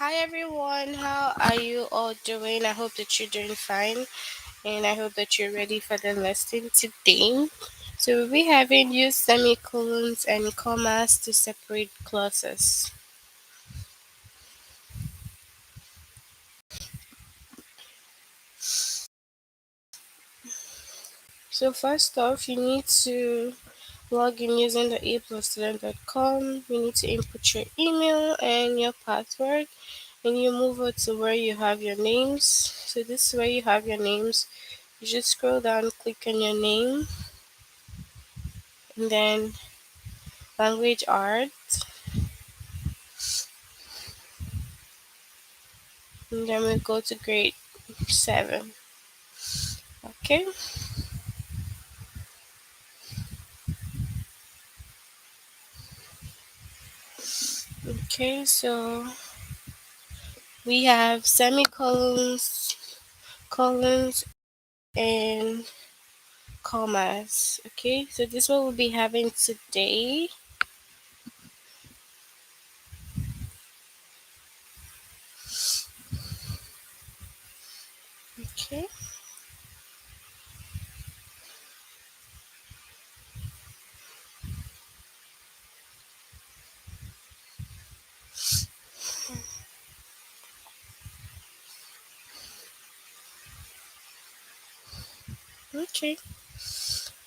Hi everyone, how are you all doing? I hope that you're doing fine and I hope that you're ready for the lesson today. So we'll be having use semicolons and commas to separate clauses. So first off, you need to log in using the a+student.com. You need to input your email and your password and you move over to where you have your names. So this is where you have your names. You just scroll down, click on your name, and then language art, and then we go to grade 7. Okay, okay, so we have semicolons, colons, and commas. Okay, so this one we'll be having today. Okay, okay.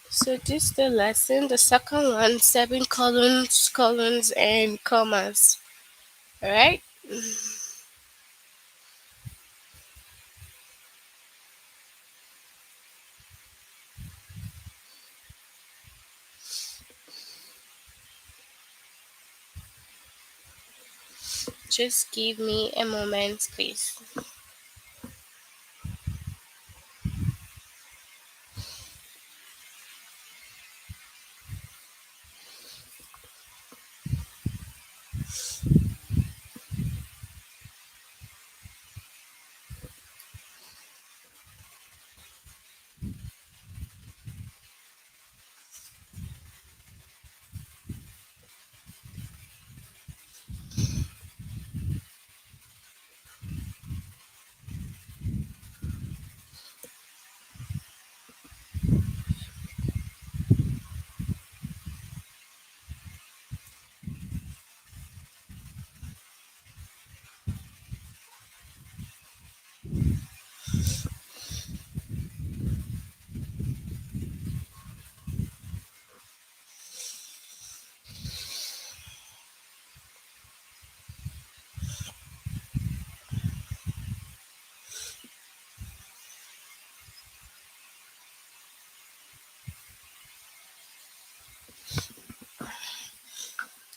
So this is the lesson. The second one, semicolons, colons, and commas. All right. Just give me a moment, please.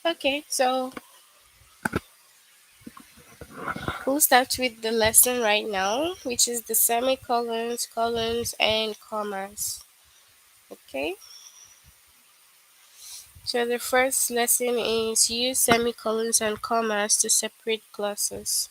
Okay, so we'll start with the lesson right now, which is the semicolons, colons, and commas. Okay, so the first lesson is use semicolons and commas to separate clauses.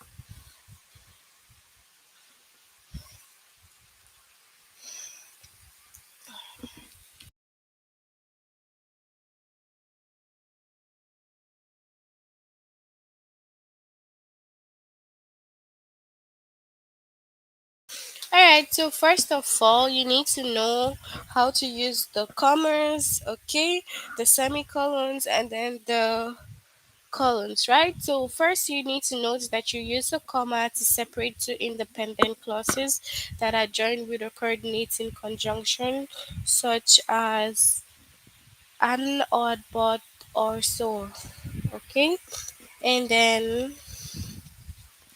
Alright, so first of all, you need to know how to use the commas, okay, the semicolons, and then the colons, right? So first you need to note that you use a comma to separate two independent clauses that are joined with a coordinating conjunction, such as an, odd, but, or so. Okay, and then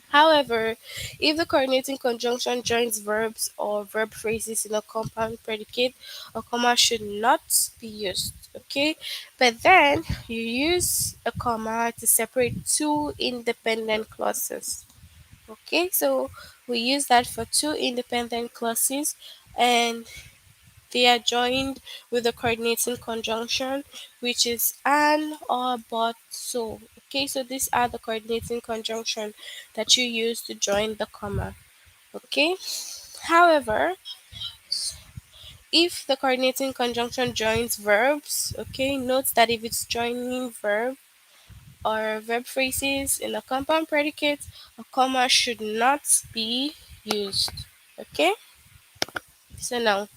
however, if the coordinating conjunction joins verbs or verb phrases in a compound predicate, a comma should not be used. Okay, but then you use a comma to separate two independent clauses. Okay, so we use that for two independent clauses and they are joined with the coordinating conjunction, which is an, or, but, so. Okay, so these are the coordinating conjunction that you use to join the comma. Okay, however, if the coordinating conjunction joins verbs, okay, note that if it's joining verb, or verb phrases in a compound predicate, a comma should not be used. Okay? So now,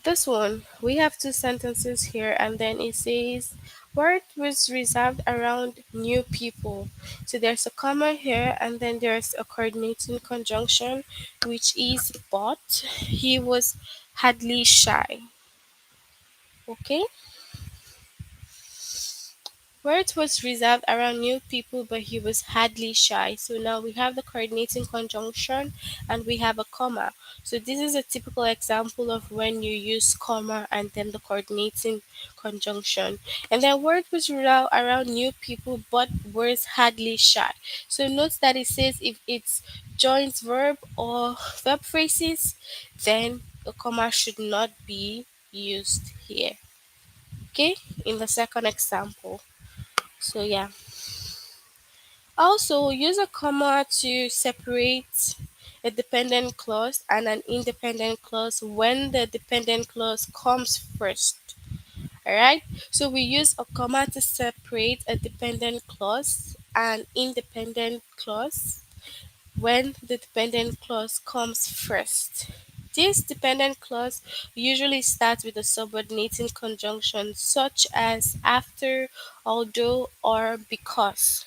this one, we have two sentences here, and then it says, word was reserved around new people. So there's a comma here, and then there's a coordinating conjunction, which is but. He was hardly shy. Okay? Words was reserved around new people, but he was hardly shy. So now we have the coordinating conjunction and we have a comma. So this is a typical example of when you use comma and then the coordinating conjunction. And then word was reserved around new people, but was hardly shy. So note that it says if it's joins verb or verb phrases, then a comma should not be used here. Okay, in the second example. So yeah. Also, use a comma to separate a dependent clause and an independent clause when the dependent clause comes first. Alright? So we use a comma to separate a dependent clause and independent clause when the dependent clause comes first. This dependent clause usually starts with a subordinating conjunction such as after, although, or because.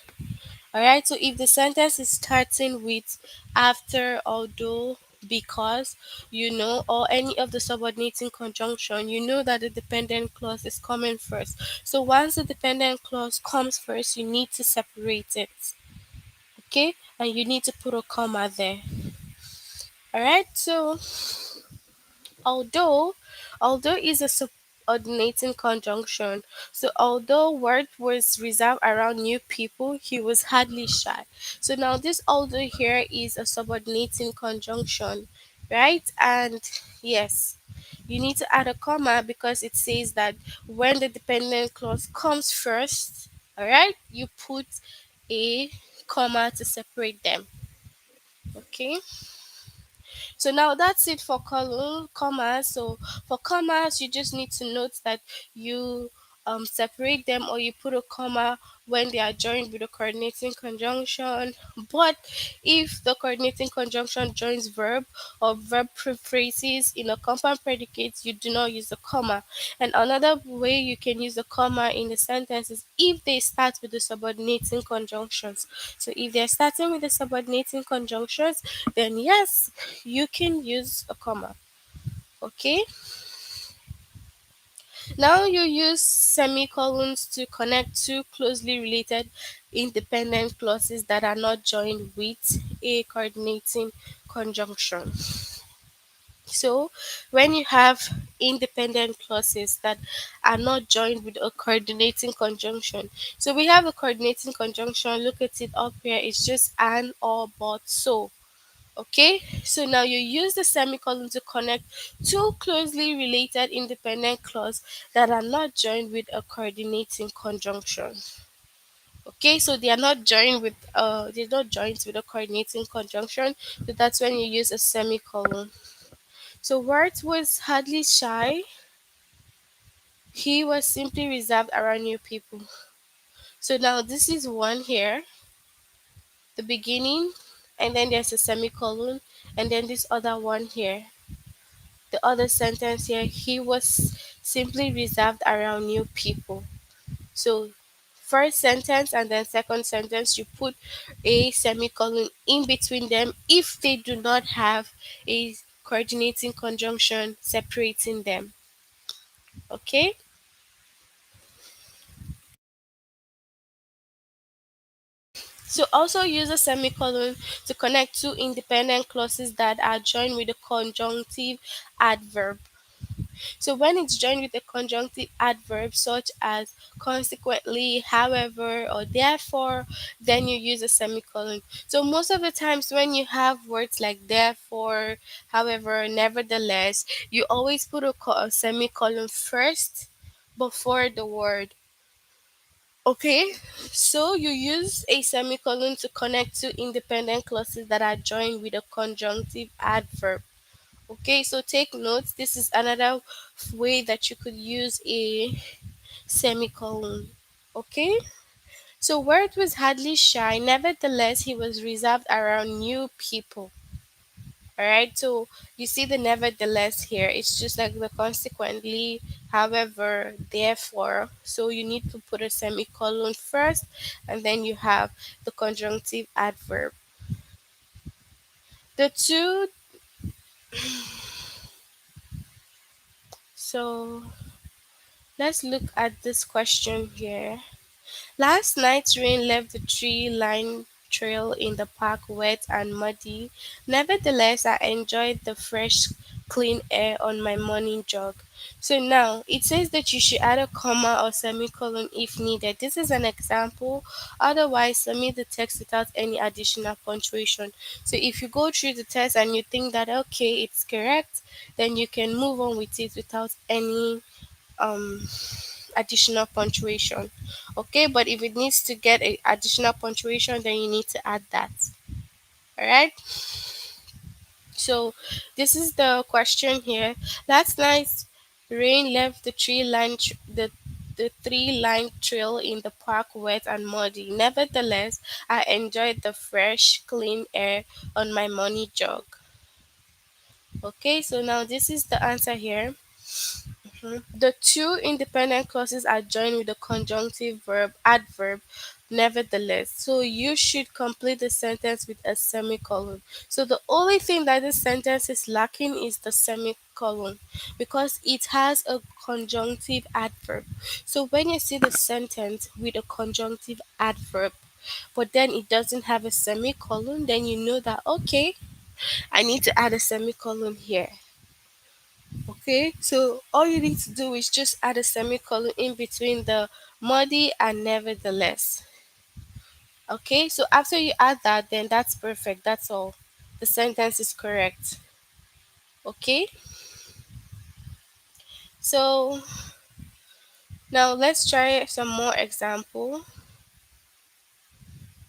Alright, so if the sentence is starting with after, although, because, or any of the subordinating conjunction, you know that the dependent clause is coming first. So once the dependent clause comes first, you need to separate it. Okay? And you need to put a comma there. Alright, so Although, although is a subordinating conjunction. So although word was reserved around new people, he was hardly shy. So now this although here is a subordinating conjunction, right? And yes, you need to add a comma because it says that when the dependent clause comes first, all right, you put a comma to separate them. Okay. So now that's it for commas. So for commas, you just need to note that you separate them or you put a comma when they are joined with a coordinating conjunction. But if the coordinating conjunction joins verb or verb phrases in a compound predicate, you do not use a comma. And another way you can use a comma in the sentence is if they start with the subordinating conjunctions. So if they're starting with the subordinating conjunctions, then yes, you can use a comma. Okay. Now you use semicolons to connect two closely related independent clauses that are not joined with a coordinating conjunction. So when you have independent clauses that are not joined with a coordinating conjunction, so we have a coordinating conjunction, look at it up here, it's just and, or, but, so. Okay, so now you use the semicolon to connect two closely related independent clauses that are not joined with a coordinating conjunction. Okay, so they are not joined with they're not joined with a coordinating conjunction. So that's when you use a semicolon. So Wirt was hardly shy. He was simply reserved around new people. So now this is one here, the beginning, and then there's a semicolon, and then this other one here. The other sentence here, he was simply reserved around new people. So first sentence and then second sentence, you put a semicolon in between them if they do not have a coordinating conjunction separating them. Okay. So also use a semicolon to connect two independent clauses that are joined with a conjunctive adverb. So when it's joined with a conjunctive adverb such as consequently, however, or therefore, then you use a semicolon. So most of the times when you have words like therefore, however, nevertheless, you always put a semicolon first before the word. Okay, so you use a semicolon to connect two independent clauses that are joined with a conjunctive adverb. Okay, so take notes. This is another way that you could use a semicolon. Okay, So Word was hardly shy, nevertheless he was reserved around new people. Alright, so you see the nevertheless here. It's just like the consequently, however, therefore. So you need to put a semicolon first, and then you have the conjunctive adverb. The two, so let's look at this question here. Last night's rain left the tree-lined trail in the park wet and muddy. Nevertheless, I enjoyed the fresh, clean air on my morning jog. So now it says that you should add a comma or semicolon if needed. This is an example. Otherwise, submit the text without any additional punctuation. So if you go through the test and you think that okay, it's correct, then you can move on with it without any um additional punctuation. Okay, but if it needs to get a additional punctuation, then you need to add that. All right. So this is the question here. Last night's rain left the three-line trail in the park wet and muddy. Nevertheless, I enjoyed the fresh, clean air on my morning jog. Okay, so now this is the answer here. The two independent clauses are joined with the conjunctive verb adverb nevertheless. So you should complete the sentence with a semicolon. So the only thing that this sentence is lacking is the semicolon because it has a conjunctive adverb. So when you see the sentence with a conjunctive adverb, but then it doesn't have a semicolon, then you know that okay, I need to add a semicolon here. Okay, so all you need to do is just add a semicolon in between the muddy and nevertheless. Okay, so after you add that, then that's perfect. That's all. The sentence is correct. Okay, so now let's try some more example.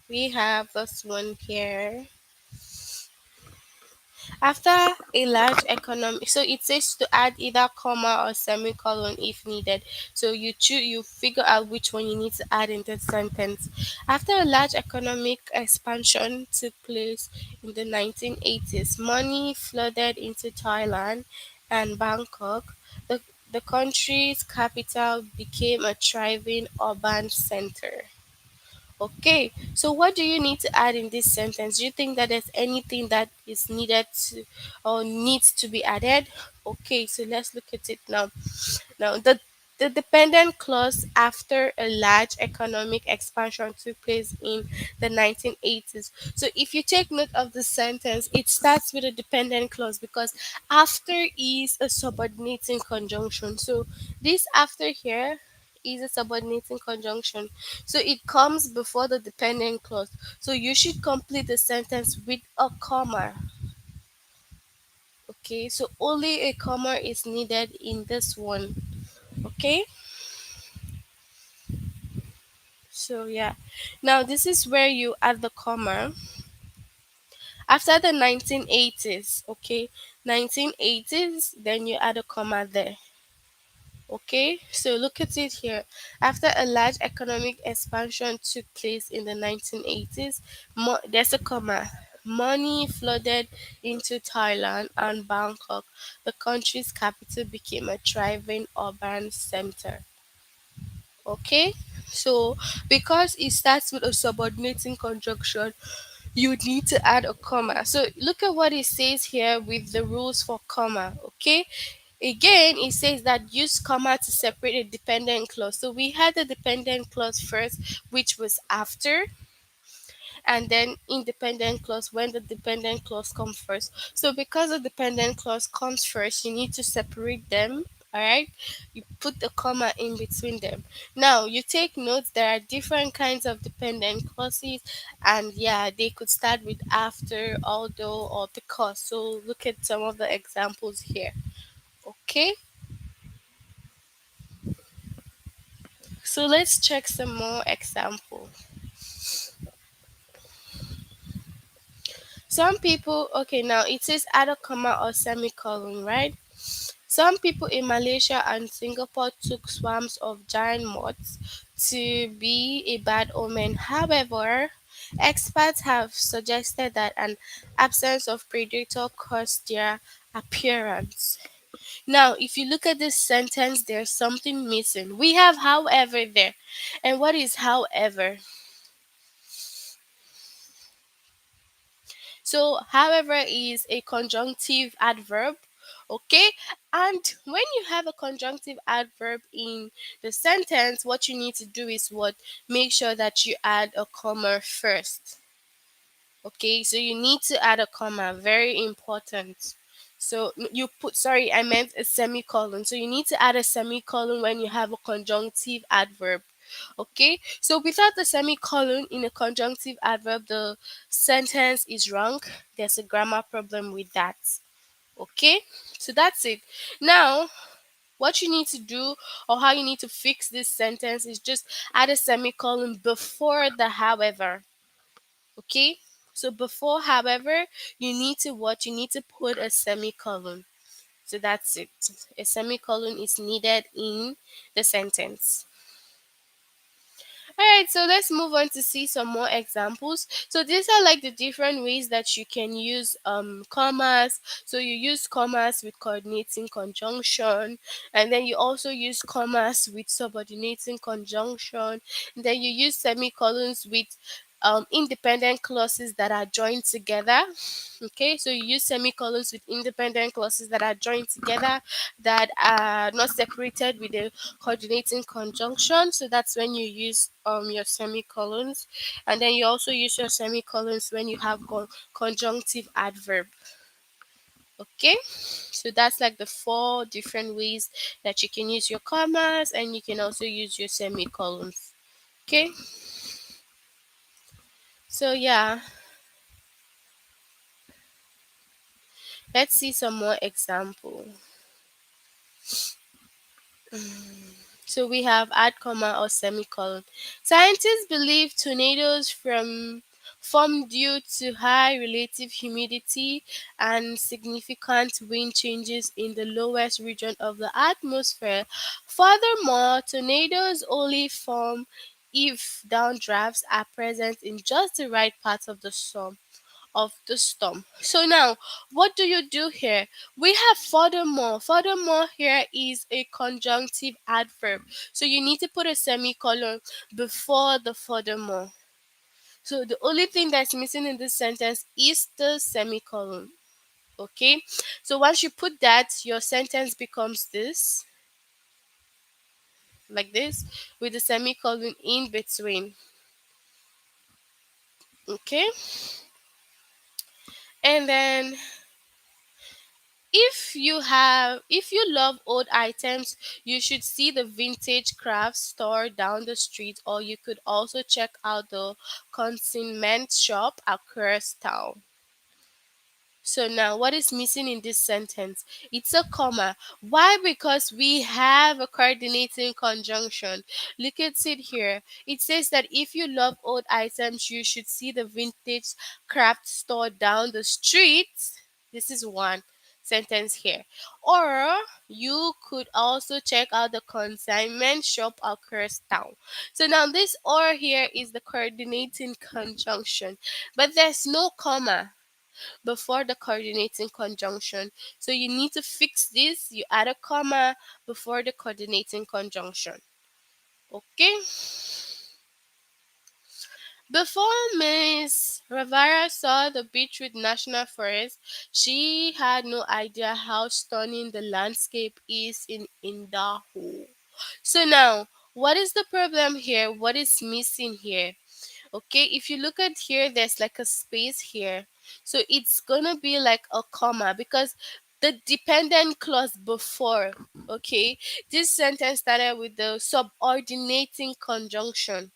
We have this one here. After a large economic, so it says to add either comma or semicolon if needed. So you choose, you figure out which one you need to add in the sentence. After a large economic expansion took place in the 1980s, money flooded into Thailand and Bangkok. The, the country's capital became a thriving urban center. Okay, so what do you need to add in this sentence? Do you think that there's anything that is needed to or needs to be added? Okay, so let's look at it now. Now, the dependent clause after a large economic expansion took place in the 1980s. So, if you take note of the sentence, it starts with a dependent clause because after is a subordinating conjunction. So, this after here is a subordinating conjunction. So, it comes before the dependent clause. So, you should complete the sentence with a comma. Okay, so only a comma is needed in this one. Okay, so yeah, now this is where you add the comma after the 1980s. Okay, 1980s, then you add a comma there. Okay, so look at it here. After a large economic expansion took place in the 1980s, there's a comma. Money flooded into Thailand and Bangkok. The country's capital became a thriving urban center. Okay, so because it starts with a subordinating conjunction, you need to add a comma. So look at what it says here with the rules for comma. Okay, again it says that use comma to separate a dependent clause. So we had the dependent clause first, which was after, and then independent clause when the dependent clause comes first. So because the dependent clause comes first, you need to separate them. All right, you put the comma in between them. Now you take notes, there are different kinds of dependent clauses, and yeah, they could start with after, although, or because. So look at some of the examples here. Okay, so let's check some more examples. Some people, okay, now it says add a comma or semicolon, right? Some people in Malaysia and Singapore took swarms of giant moths to be a bad omen. However, experts have suggested that an absence of predator caused their appearance. Now, if you look at this sentence, there's something missing. We have however there. And what is however? So, however is a conjunctive adverb, okay? And when you have a conjunctive adverb in the sentence, what you need to do is what? Make sure that you add a comma first. Okay, so you need to add a comma, very important. So you put, sorry, I meant a semicolon. So you need to add a semicolon when you have a conjunctive adverb. Okay, so without the semicolon in a conjunctive adverb, the sentence is wrong. There's a grammar problem with that. Okay, so that's it. Now, what you need to do or how you need to fix this sentence is just add a semicolon before the however. Okay, so before however, you need to what? You need to put a semicolon. So that's it. A semicolon is needed in the sentence. All right, so let's move on to see some more examples. So these are like the different ways that you can use commas. So you use commas with coordinating conjunction, and then you also use commas with subordinating conjunction. And then you use semicolons with independent clauses that are joined together. Okay, so you use semicolons with independent clauses that are joined together, that are not separated with a coordinating conjunction. So that's when you use your semicolons. And then you also use your semicolons when you have conjunctive adverb. Okay, so that's like the four different ways that you can use your commas, and you can also use your semicolons. Okay, so yeah, let's see some more example. So we have add comma or semicolon. Scientists believe tornadoes form due to high relative humidity and significant wind changes in the lowest region of the atmosphere. Furthermore, tornadoes only form if downdrafts are present in just the right part of the storm. So now, what do you do here? We have furthermore. Furthermore here is a conjunctive adverb. So you need to put a semicolon before the furthermore. So the only thing that's missing in this sentence is the semicolon. Okay? So once you put that, your sentence becomes this, like this, with the semicolon in between. Okay? And then if you love old items, you should see the vintage craft store down the street, or you could also check out the consignment shop across town. So now what is missing in this sentence? It's a comma. Why? Because we have a coordinating conjunction. Look at it here. It says that if you love old items, you should see the vintage craft store down the street. This is one sentence here. Or you could also check out the consignment shop across town. So now this or here is the coordinating conjunction, but there's no comma before the coordinating conjunction. So you need to fix this. You add a comma before the coordinating conjunction. Okay? Before Miss Rivera saw the Beechwood National Forest, she had no idea how stunning the landscape is in Idaho. So now, what is the problem here? What is missing here? Okay, if you look at here, there's like a space here. So it's gonna be like a comma because the dependent clause before, okay, this sentence started with the subordinating conjunction.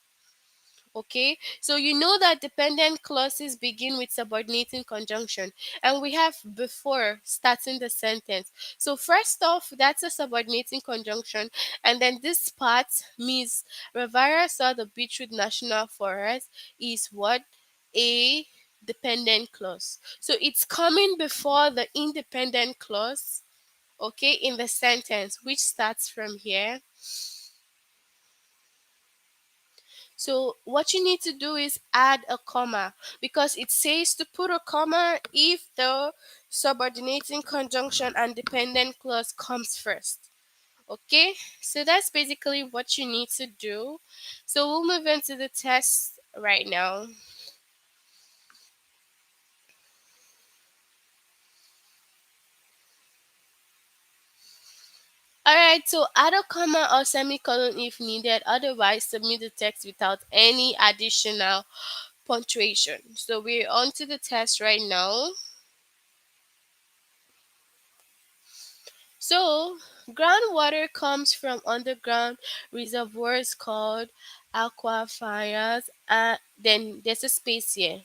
Okay, so you know that dependent clauses begin with subordinating conjunction, and we have before starting the sentence. So, first off, that's a subordinating conjunction, and then this part, Miss Rivera saw the Beechwood National Forest, is what? A dependent clause. So, it's coming before the independent clause. okay, in the sentence, which starts from here. So what you need to do is add a comma, because it says to put a comma if the subordinating conjunction and dependent clause comes first. Okay, so that's basically what you need to do. So we'll move into the test right now. Alright, so add a comma or semicolon if needed, otherwise submit the text without any additional punctuation. So we're on to the test right now. So groundwater comes from underground reservoirs called aquifers, and then there's a space here.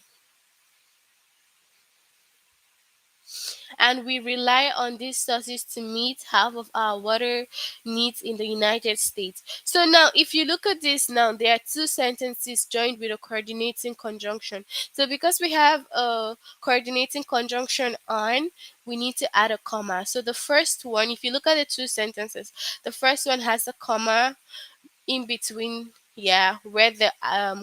And we rely on these sources to meet half of our water needs in the United States. So now, if you look at this now, there are two sentences joined with a coordinating conjunction. So because we have a coordinating conjunction on, we need to add a comma. So the first one, if you look at the two sentences, the first one has a comma in between, yeah, where the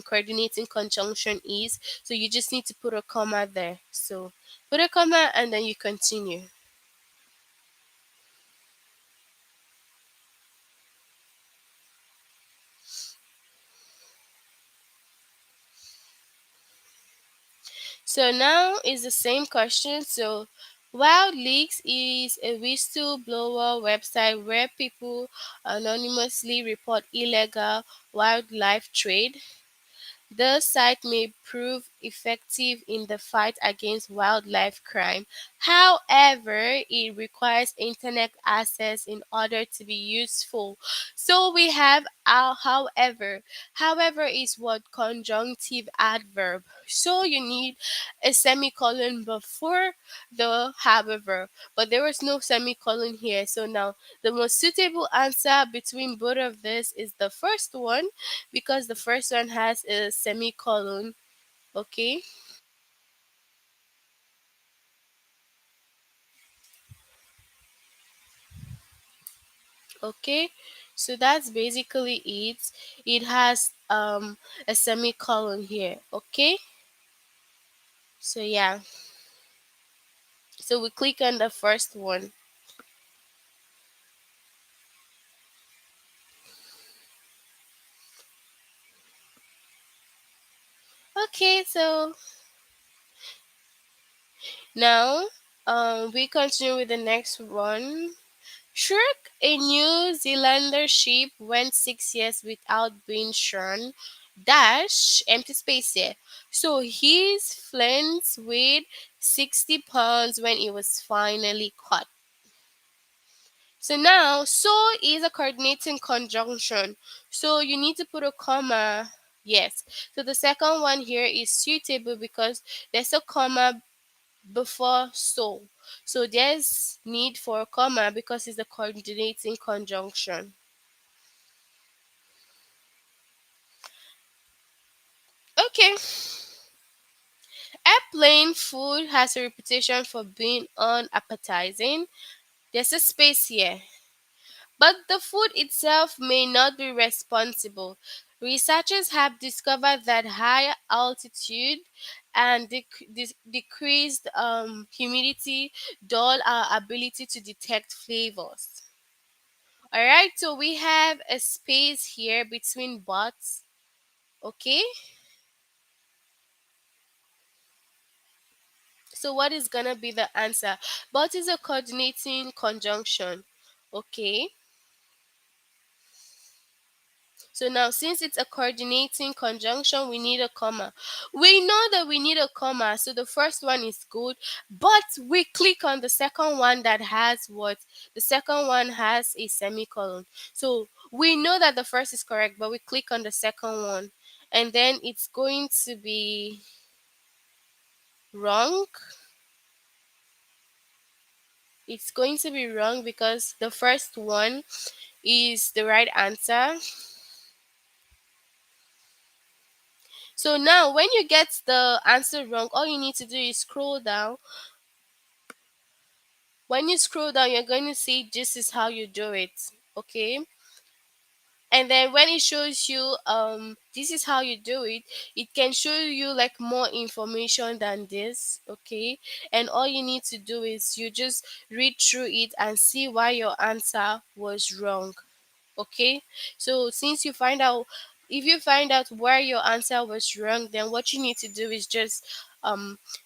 coordinating conjunction is. So you just need to put a comma there. So put a comma and then you continue. So now is the same question. So Wild Leaks is a whistleblower website where people anonymously report illegal wildlife trade. The site may prove effective in the fight against wildlife crime. However, it requires internet access in order to be useful. So we have our however. However is what conjunctive adverb. So you need a semicolon before the however, but there was no semicolon here. So now the most suitable answer between both of this is the first one, because the first one has a semicolon. Okay, okay, so that's basically it. It has a semicolon here. Okay, so yeah, so we click on the first one. Okay, so now we continue with the next one. Shrek, a New Zealander ship, went 6 years without being shorn. Dash, empty space here. So his flint weighed 60 pounds when it was finally caught. So now, so is a coordinating conjunction. So you need to put a comma. Yes. So the second one here is suitable because there's a comma before so. So there's need for a comma because it's a coordinating conjunction. Okay. Airplane food has a reputation for being unappetizing. There's a space here. But the food itself may not be responsible. Researchers have discovered that higher altitude and decreased humidity dull our ability to detect flavors. All right, so we have a space here between bots. Okay, so what is gonna be the answer? But is a coordinating conjunction. Okay, so now since it's a coordinating conjunction, we need a comma. We know that we need a comma, so the first one is good, but we click on the second one that has what? The second one has a semicolon. So we know that the first is correct, but we click on the second one, and then it's going to be wrong. It's going to be wrong because the first one is the right answer. So now when you get the answer wrong, all you need to do is scroll down When you scroll down, you're going to see this is how you do it. Okay. And then when it shows you this is how you do it, it can show you like more information than this. Okay. And all you need to do is you just read through it and see why your answer was wrong. Okay. So since you find out, if you find out where your answer was wrong, then what you need to do is just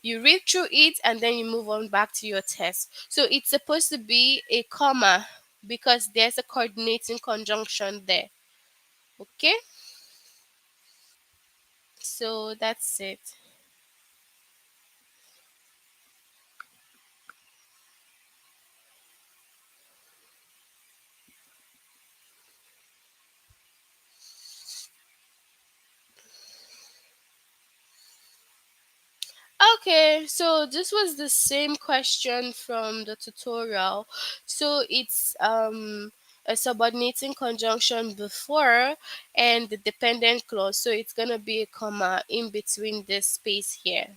you read through it and then you move on back to your test. So it's supposed to be a comma because there's a coordinating conjunction there. Okay. So that's it. Okay, so this was the same question from the tutorial. So it's a subordinating conjunction before and the dependent clause. So it's gonna be a comma in between this space here.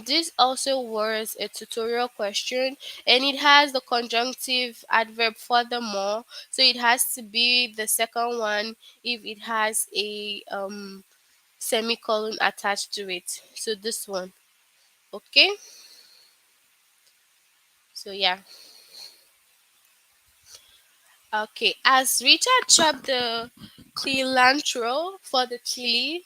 This also was a tutorial question and it has the conjunctive adverb furthermore. So it has to be the second one if it has a semicolon attached to it. So this one. Okay. So yeah. Okay. As Richard chopped the cilantro for the chili,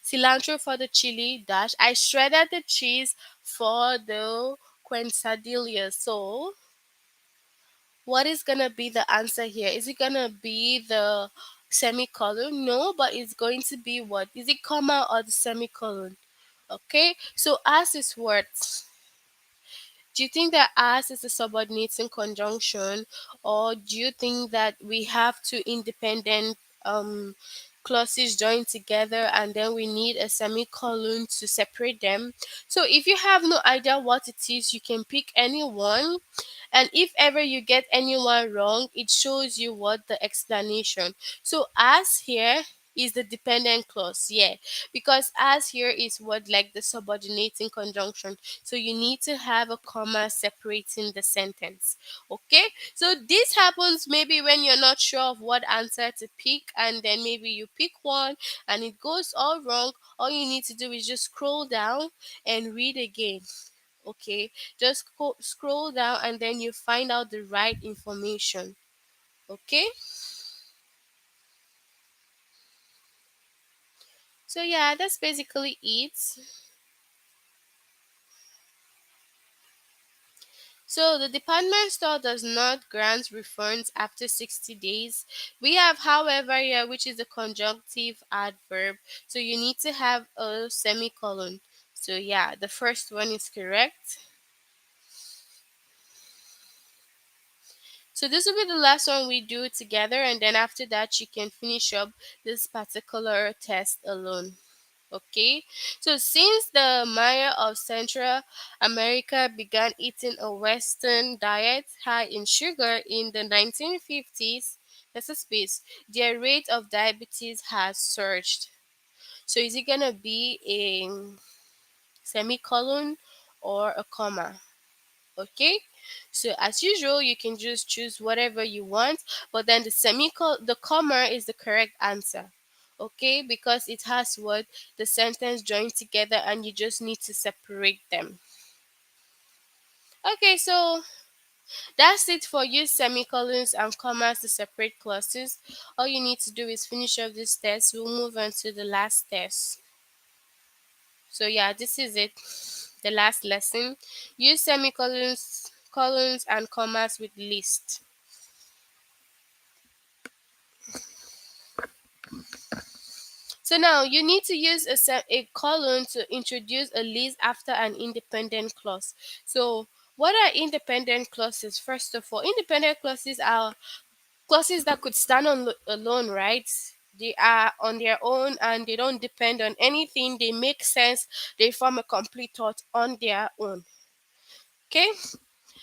cilantro for the chili dash, I shredded the cheese for the quesadilla. So what is gonna be the answer here? Is it gonna be the semicolon? No, but it's going to be what? Is it comma or the semicolon? Okay. So as this works. Do you think that as is a subordinating conjunction, or do you think that we have two independent clauses joined together and then we need a semicolon to separate them? So if you have no idea what it is, you can pick any one, and if ever you get anyone wrong, it shows you what the explanation. So as here is the dependent clause, yeah, because as here is what like the subordinating conjunction. So you need to have a comma separating the sentence. Okay, so this happens maybe when you're not sure of what answer to pick, and then maybe you pick one and it goes all wrong. All you need to do is just scroll down and read again. Okay, just scroll down and then you find out the right information. Okay, so yeah, that's basically it. So the department store does not grant refunds after 60 days. We have however here, which is the conjunctive adverb. So you need to have a semicolon. So yeah, the first one is correct. So this will be the last one we do together, and then after that you can finish up this particular test alone. Okay, so since the Maya of Central America began eating a Western diet high in sugar in the 1950s, that's a space, their rate of diabetes has surged. So is it gonna be a semicolon or a comma? Okay, so as usual you can just choose whatever you want, but then the comma is the correct answer. Okay, because it has what the sentence joined together and you just need to separate them. Okay, so that's it for use semicolons and commas to separate clauses. All you need to do is finish up this test. We'll move on to the last test. So yeah, this is it, the last lesson. Use semicolons, colons and commas with list. So now you need to use a colon to introduce a list after an independent clause. So what are independent clauses? First of all, independent clauses are clauses that could stand on alone, right? They are on their own and they don't depend on anything. They make sense. They form a complete thought on their own. Okay.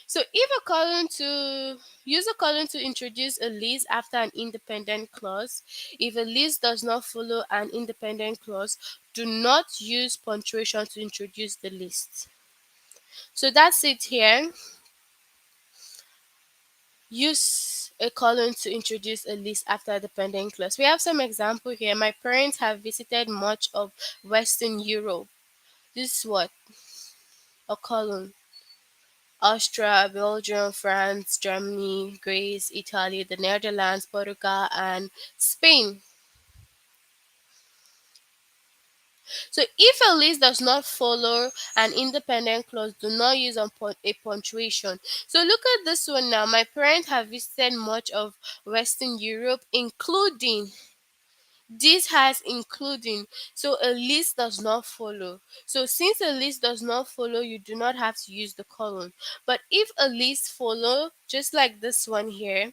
So if a colon to use a colon to introduce a list after an independent clause. If a list does not follow an independent clause, do not use punctuation to introduce the list. So that's it here. Use a colon to introduce a list after a dependent clause. We have some example here. My parents have visited much of Western Europe. This is what? A colon. Austria, Belgium, France, Germany, Greece, Italy, the Netherlands, Portugal, and Spain. So if a list does not follow an independent clause, do not use a punctuation. So look at this one now. My parents have visited much of Western Europe, including. This has including. So a list does not follow. So since a list does not follow, you do not have to use the colon. But if a list follow, just like this one here,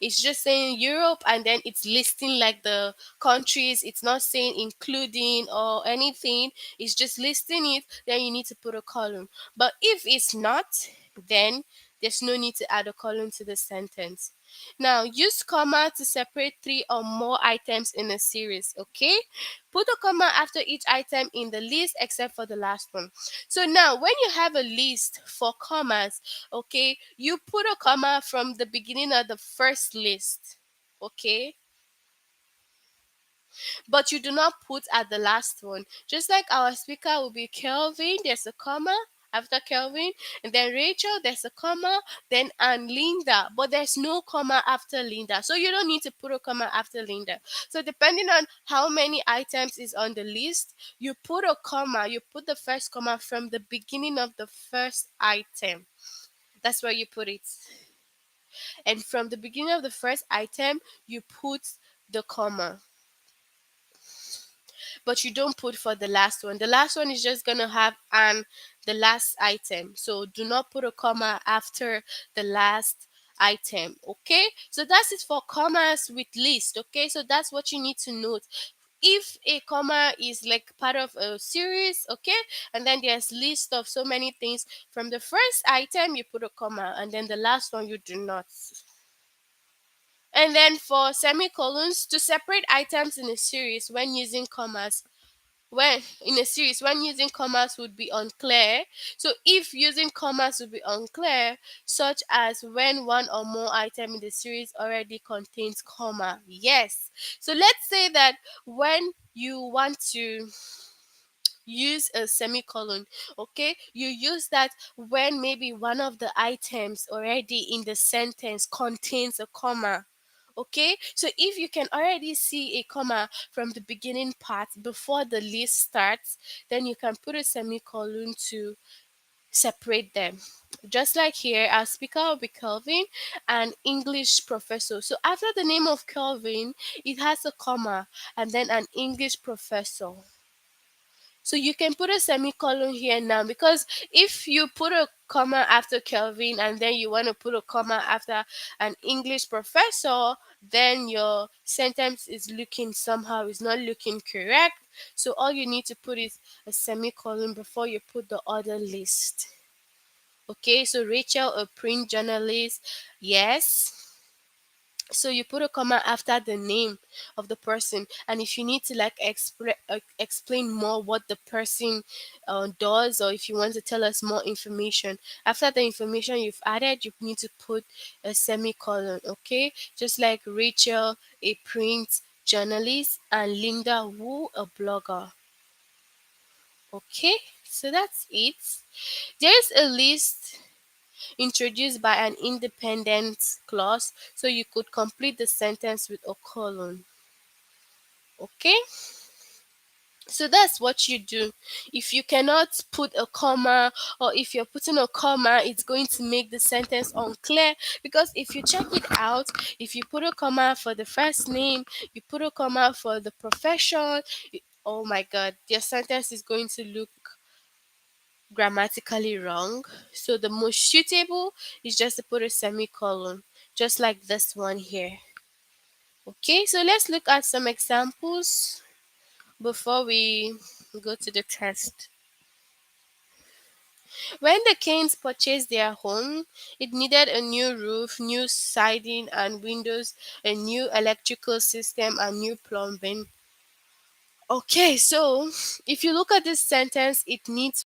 it's just saying Europe and then it's listing like the countries. It's not saying including or anything. It's just listing it. Then you need to put a column. But if it's not, then there's no need to add a column to the sentence. Now use comma to separate three or more items in a series. Okay, put a comma after each item in the list except for the last one. So now when you have a list for commas, okay, you put a comma from the beginning of the first list. Okay, but you do not put at the last one. Just like our speaker will be Kelvin, there's a comma after Kelvin, and then Rachel, there's a comma, then and Linda, but there's no comma after Linda. So you don't need to put a comma after Linda. So depending on how many items is on the list, you put a comma, you put the first comma from the beginning of the first item. That's where you put it. And from the beginning of the first item, you put the comma, but you don't put for the last one. The last one is just gonna have the last item. So do not put a comma after the last item. Okay, so that's it for commas with list. Okay, so that's what you need to note. If a comma is like part of a series, okay, and then there's list of so many things, from the first item you put a comma and then the last one you do not. And then for semicolons, to separate items in a series when using commas, when using commas would be unclear. So if using commas would be unclear, such as when one or more item in the series already contains comma. Yes. So let's say that when you want to use a semicolon, okay, you use that when maybe one of the items already in the sentence contains a comma. Okay, so if you can already see a comma from the beginning part before the list starts, then you can put a semicolon to separate them. Just like here, our speaker will be Kelvin, an English professor. So after the name of Kelvin, it has a comma and then an English professor. So you can put a semicolon here now, because if you put a comma after Kelvin and then you want to put a comma after an English professor, then your sentence is looking somehow, is not looking correct. So all you need to put is a semicolon before you put the other list. Okay, so Rachel, a print journalist, yes. So you put a comma after the name of the person, and if you need to like explain more what the person does, or if you want to tell us more information after the information you've added, you need to put a semicolon. Okay, just like Rachel, a print journalist, and Linda Wu, a blogger. Okay, so that's it. There's a list introduced by an independent clause, so you could complete the sentence with a colon. Okay, so that's what you do. If you cannot put a comma, or if you're putting a comma, it's going to make the sentence unclear, because if you check it out, if you put a comma for the first name, you put a comma for the profession, oh my god, your sentence is going to look grammatically wrong. So the most suitable is just to put a semicolon, just like this one here. Okay, so let's look at some examples before we go to the test. When the Canes purchased their home, it needed a new roof, new siding and windows, a new electrical system, and new plumbing. Okay, so if you look at this sentence, it needs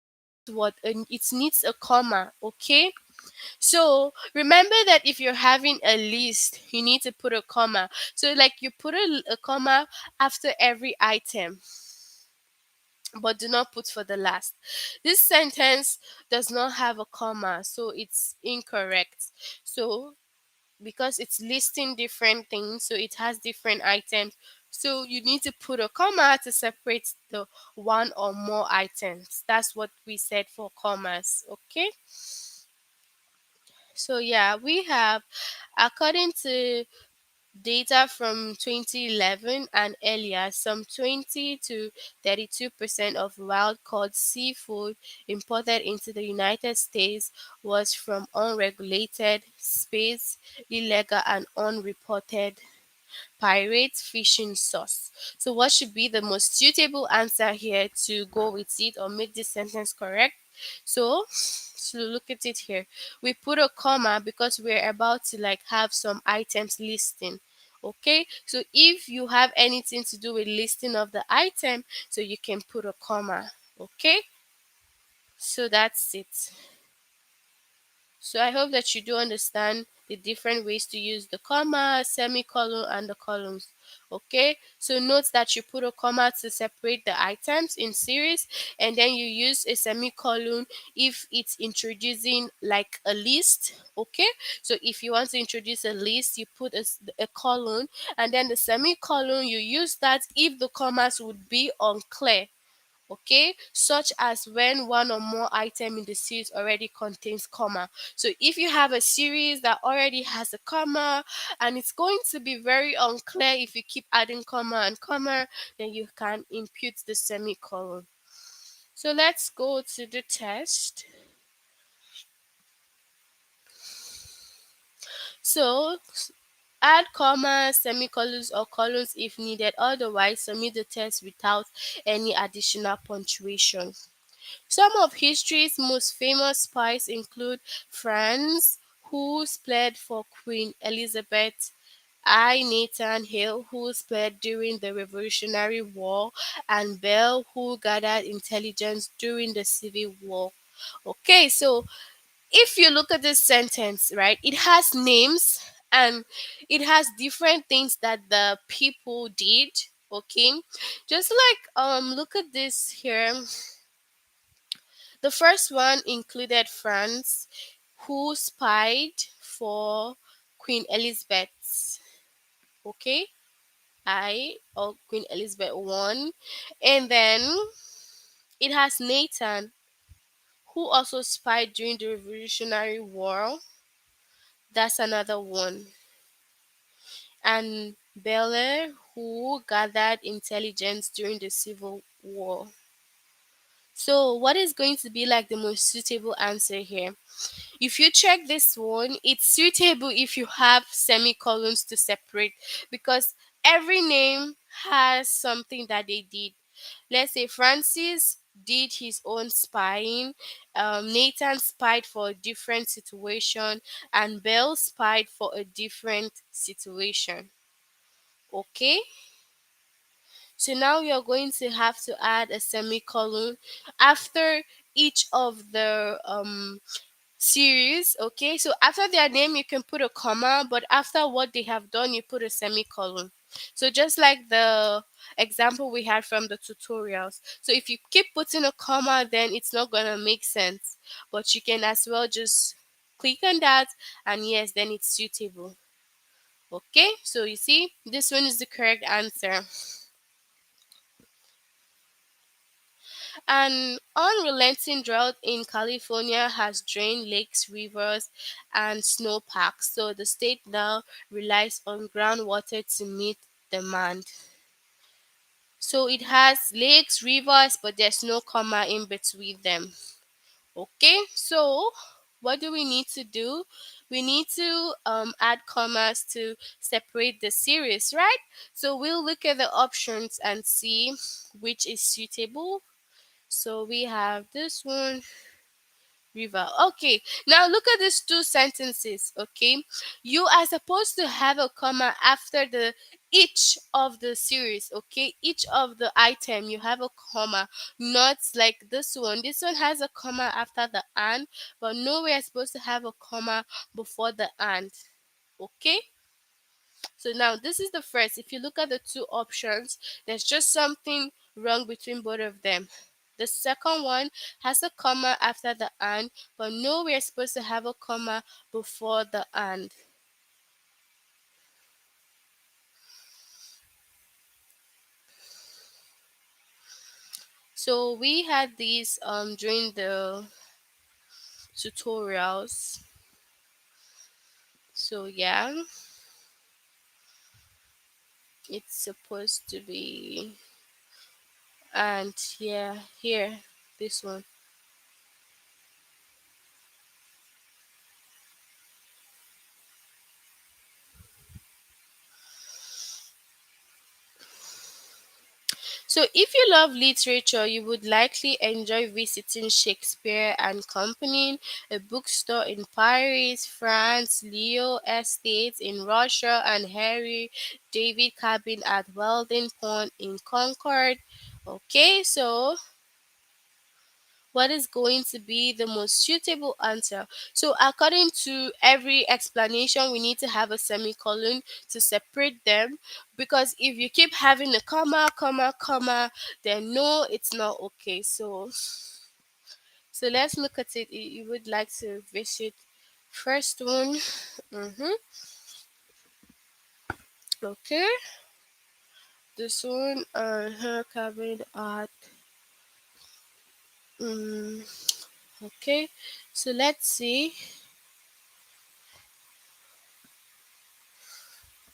what? It needs a comma, okay? So remember that if you're having a list, you need to put a comma. So like you put a comma after every item, but do not put for the last. This sentence does not have a comma, so it's incorrect. So because it's listing different things, so it has different items. So you need to put a comma to separate the one or more items. That's what we said for commas. Okay. So yeah, we have, according to data from 2011 and earlier, some 20 to 32% of wild caught seafood imported into the United States was from unregulated, space, illegal, and unreported pirate fishing source. So, what should be the most suitable answer here to go with it or make this sentence correct? So look at it here. We put a comma because we're about to like have some items listing. Okay, so if you have anything to do with listing of the item, so you can put a comma. Okay, so that's it. So I hope that you do understand the different ways to use the comma, semicolon, and the columns. Okay, so note that you put a comma to separate the items in series, and then you use a semicolon if it's introducing like a list. Okay, so if you want to introduce a list, you put a colon, and then the semicolon, you use that if the commas would be unclear, okay, such as when one or more item in the series already contains comma. So if you have a series that already has a comma and it's going to be very unclear if you keep adding comma and comma, then you can impute the semicolon. So let's go to the test. So add commas, semicolons, or colons if needed. Otherwise, submit the test without any additional punctuation. Some of history's most famous spies include France, who fled for Queen Elizabeth, I. Nathan Hale, who fled during the Revolutionary War, and Bell, who gathered intelligence during the Civil War. Okay, so if you look at this sentence, right, it has names and it has different things that the people did. Okay, just like look at this here. The first one included France, who spied for Queen Elizabeth. Okay, I or Queen Elizabeth one, and then it has Nathan, who also spied during the Revolutionary War. That's another one, and Belair, who gathered intelligence during the Civil War. So, what is going to be like the most suitable answer here? If you check this one, it's suitable if you have semicolons to separate because every name has something that they did. Let's say Francis did his own spying, Nathan spied for a different situation, and Bell spied for a different situation. Okay, so now you're going to have to add a semicolon after each of the series. Okay, so after their name you can put a comma, but after what they have done you put a semicolon. So just like the example we had from the tutorials, so if you keep putting a comma, then it's not gonna make sense, but you can as well just click on that, and yes, then it's suitable. Okay, so you see this one is the correct answer. An unrelenting drought in California has drained lakes, rivers, and snowpacks, so the state now relies on groundwater to meet demand. So it has lakes, rivers, but there's no comma in between them. Okay, so what do we need to do? We need to add commas to separate the series, right? So we'll look at the options and see which is suitable. So we have this one, river. Okay, now look at these two sentences. Okay, you are supposed to have a comma after the each of the series. Okay, each of the item you have a comma, not like this one. This one has a comma after the and, but no, we are supposed to have a comma before the and. Okay, so now this is the first. If you look at the two options, there's just something wrong between both of them. The second one has a comma after the and, but no, we're supposed to have a comma before the and. So we had these during the tutorials. So yeah, it's supposed to be, and yeah, here, this one. So, if you love literature, you would likely enjoy visiting Shakespeare and Company, a bookstore in Paris, France, Leo Estates in Russia, and Harry David Cabin at Weldon Pond in Concord. Okay, so what is going to be the most suitable answer? So, according to every explanation, we need to have a semicolon to separate them, because if you keep having a comma, comma, comma, then no, it's not okay. So let's look at it. You would like to visit first one. Mm-hmm. Okay, this one, her cabin at. Mm, okay, so let's see.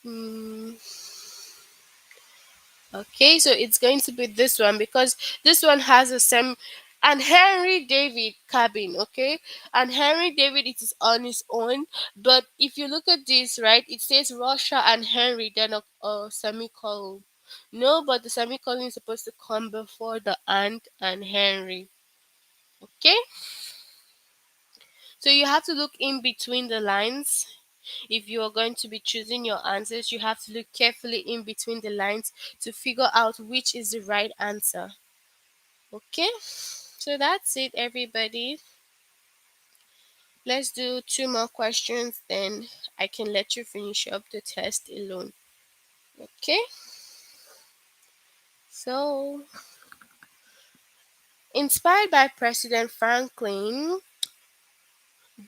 Mm, Okay, so it's going to be this one, because this one has a sem and Henry David cabin, okay? And Henry David, it is on his own, but if you look at this, right, it says Russia and Henry, then a semicolon. No, but the semicolon is supposed to come before the and Henry. Okay? So you have to look in between the lines. If you are going to be choosing your answers, you have to look carefully in between the lines to figure out which is the right answer. Okay, so that's it, everybody. Let's do two more questions, then I can let you finish up the test alone. Okay, so inspired by President Franklin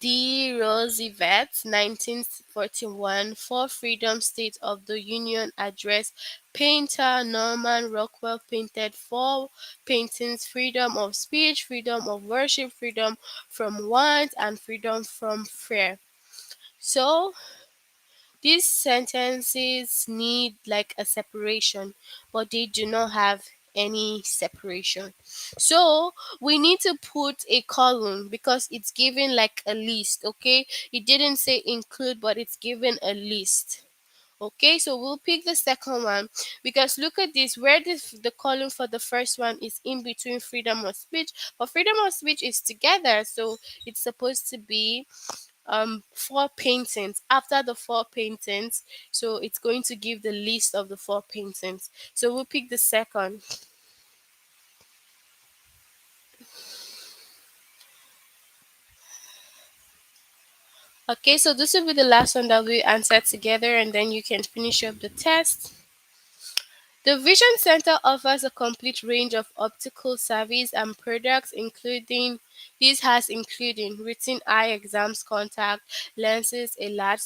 D. Roosevelt's 1941 For Freedom State of the Union address, painter Norman Rockwell painted four paintings: freedom of speech, freedom of worship, freedom from want, and freedom from fear. So these sentences need like a separation, but they do not have any separation. So we need to put a column because it's given like a list, okay? It didn't say include, but it's given a list. Okay, so we'll pick the second one, because look at this, where the column for the first one is in between freedom of speech, but freedom of speech is together, so it's supposed to be four paintings after the four paintings, so it's going to give the list of the four paintings. So we'll pick the second. Okay, so this will be the last one that we answer together, and then you can finish up the test. The Vision Center offers a complete range of optical service and products, including this has including routine eye exams, contact lenses, a large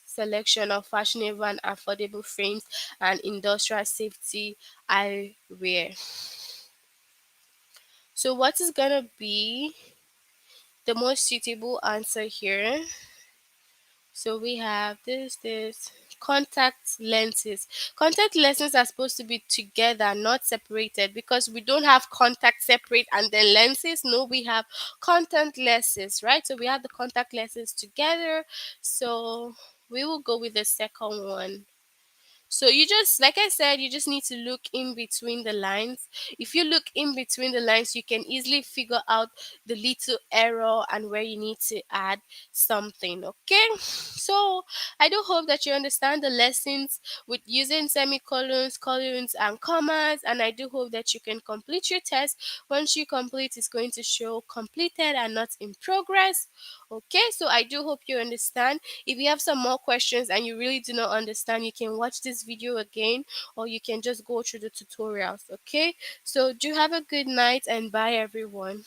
selection of fashionable and affordable frames, and industrial safety eyewear. So what is gonna be the most suitable answer here? So we have this contact lenses. Contact lenses are supposed to be together, not separated, because we don't have contact separate and then lenses. No, we have contact lenses, right? So we have the contact lenses together. So we will go with the second one. So you just, like I said, you just need to look in between the lines. If you look in between the lines, you can easily figure out the little error and where you need to add something. Okay. So I do hope that you understand the lessons with using semicolons, colons, and commas. And I do hope that you can complete your test. Once you complete, it's going to show completed and not in progress. Okay. So I do hope you understand. If you have some more questions and you really do not understand, you can watch this video again, or you can just go through the tutorials. Okay. So do have a good night and bye everyone.